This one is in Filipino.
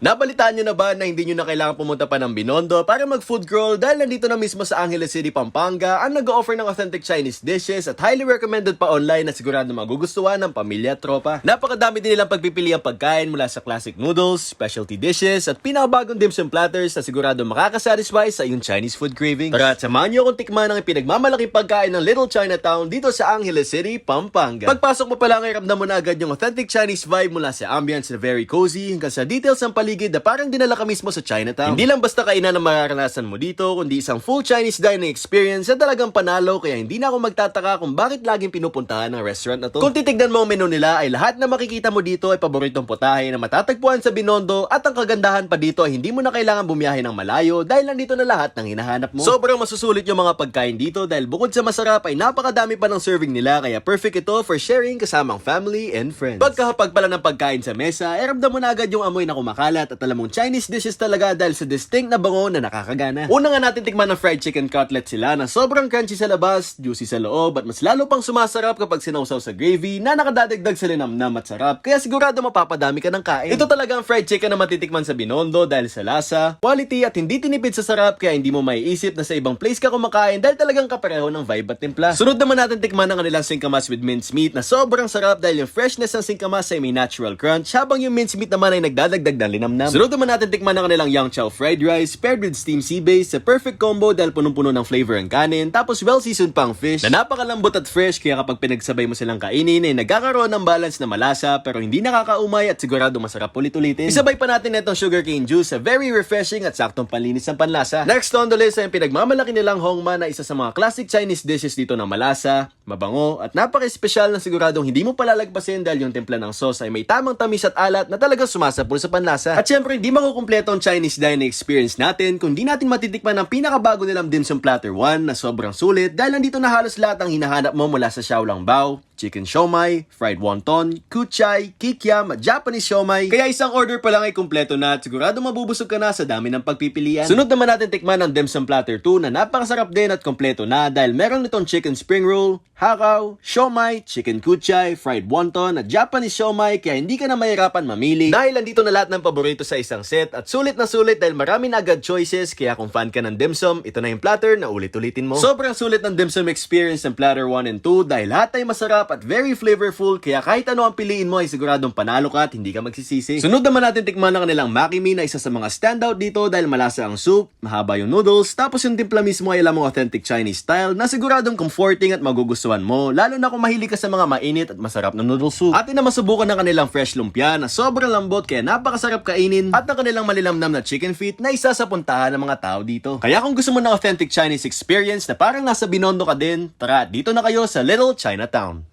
Nabalitaan nyo na ba na hindi nyo na kailangan pumunta pa ng Binondo para mag-food crawl dahil nandito na mismo sa Angeles City, Pampanga ang nag-offer ng authentic Chinese dishes at highly recommended pa online na sigurado magugustuhan ng pamilya at tropa. Napakadami din nilang pagpipiliang pagkain mula sa classic noodles, specialty dishes at pinakabagong dim sum platters na sigurado makakasatisfy sa iyong Chinese food cravings. Tara at samahan nyo akong tikman ang pinagmamalaking pagkain ng Little Chinatown dito sa Angeles City, Pampanga. Pagpasok mo pa lang ay ramdam mo na agad yung authentic Chinese vibe mula sa ambience na very cozy hanggang sa details ng paligid na parang dinala ka mismo sa Chinatown. Hindi lang basta kainan ang mararanasan mo dito, kundi isang full Chinese dining experience na talagang panalo, kaya hindi na ako magtataka kung bakit laging pinupuntahan ng restaurant na to. Kung titignan mo ang menu nila ay lahat na makikita mo dito ay paboritong putahe na matatagpuan sa Binondo, at ang kagandahan pa dito ay hindi mo na kailangan bumiyahe ng malayo dahil nandito na lahat ng hinahanap mo. Sobrang masusulit yung mga pagkain dito dahil bukod sa masarap ay napakadami pa ng serving nila, kaya perfect ito for sharing kasamang family and friends. Pagkahapag pala ng pagkain sa mesa ay ramdam mo na agad yung amoy na kumakalat at alam mong Chinese dishes talaga dahil sa distinct na bango na nakakagana. Una nga natin tikman ng fried chicken cutlet sila na sobrang crunchy sa labas, juicy sa loob at mas lalo pang sumasarap kapag sinawsaw sa gravy na nakadadagdag sa linamnam at sarap, kaya sigurado mapapadami ka ng kain. Ito talaga ang fried chicken na matitikman sa Binondo dahil sa lasa, quality at hindi tinipid sa sarap, kaya hindi mo maiisip na sa ibang place ka kumakain dahil talagang kapareho ng vibe at timpla. Sunod naman natin tikman ang kanilang singkamas with minced meat na sobrang sarap dahil yung freshness ng singkamas ay may natural crunch habang yung minced meat naman ay nagdadagdag ng linamnam. Sunod naman natin tikman ang kanilang yang chow fried rice paired with steamed sea bass, sa perfect combo dahil punong-puno ng flavor ang kanin tapos well seasoned pang fish na napakalambot at fresh, kaya kapag pinagsabay mo silang kainin ay nagkakaroon ng balance na malasa pero hindi nakakaumay at sigurado masarap ulit-ulitin. Isabay pa natin itong sugarcane juice, very refreshing at saktong panlinis ng panlasa. Next on the list ay ang pinagmamalaki nilang hongma na isa sa mga classic Chinese dishes dito na malasa, mabango at napaka-espesyal na siguradong hindi mo palalagpasin dahil yung timpla ng sauce ay may tamang tamis at alat na talagang sumasapul sa panlasa. At syempre hindi makukumpleto ang Chinese dining experience natin kung di natin matitikman ang pinakabago nilang dim sum platter 1 na sobrang sulit dahil nandito na halos lahat ang hinahanap mo mula sa xiaolongbao, chicken siomai, fried wonton, kuchay, kikiam at Japanese siomai. Kaya isang order pa lang ay kumpleto na at sigurado mabubusog ka na sa dami ng pagpipilian. Sunod naman natin tikman ang dim sum platter 2 na napakasarap din at kumpleto na dahil meron nitong chicken spring roll, hakaw, siomai, chicken kuchay, fried wonton at Japanese siomai, kaya hindi ka na mahirapan mamili dahil nandito na lahat ng paborito sa isang set at sulit na sulit dahil marami na agad choices, kaya kung fan ka ng dim sum, ito na yung platter na ulit-ulitin mo. Sobrang sulit ng dim sum experience ng platter 1 and 2 dahil lahat ay masarap at very flavorful, kaya kahit ano ang piliin mo ay siguradong panalo ka at hindi ka magsisisi. Sunod naman natin tikman ang kanilang makimi na isa sa mga standout dito dahil malasa ang soup, mahaba yung noodles, tapos yung timpla mismo ay alam mo authentic Chinese style na siguradong comforting at magugustuhan mo, lalo na kung mahilig ka sa mga mainit at masarap na noodle soup. Atin na masubukan ng kanilang fresh lumpia na sobrang lambot kaya napakasarap kainin, at ang kanilang malilamnam na chicken feet na isa sa puntahan ng mga tao dito. Kaya kung gusto mo ng authentic Chinese experience na parang nasa Binondo ka din, tara dito na kayo sa Little Chinatown.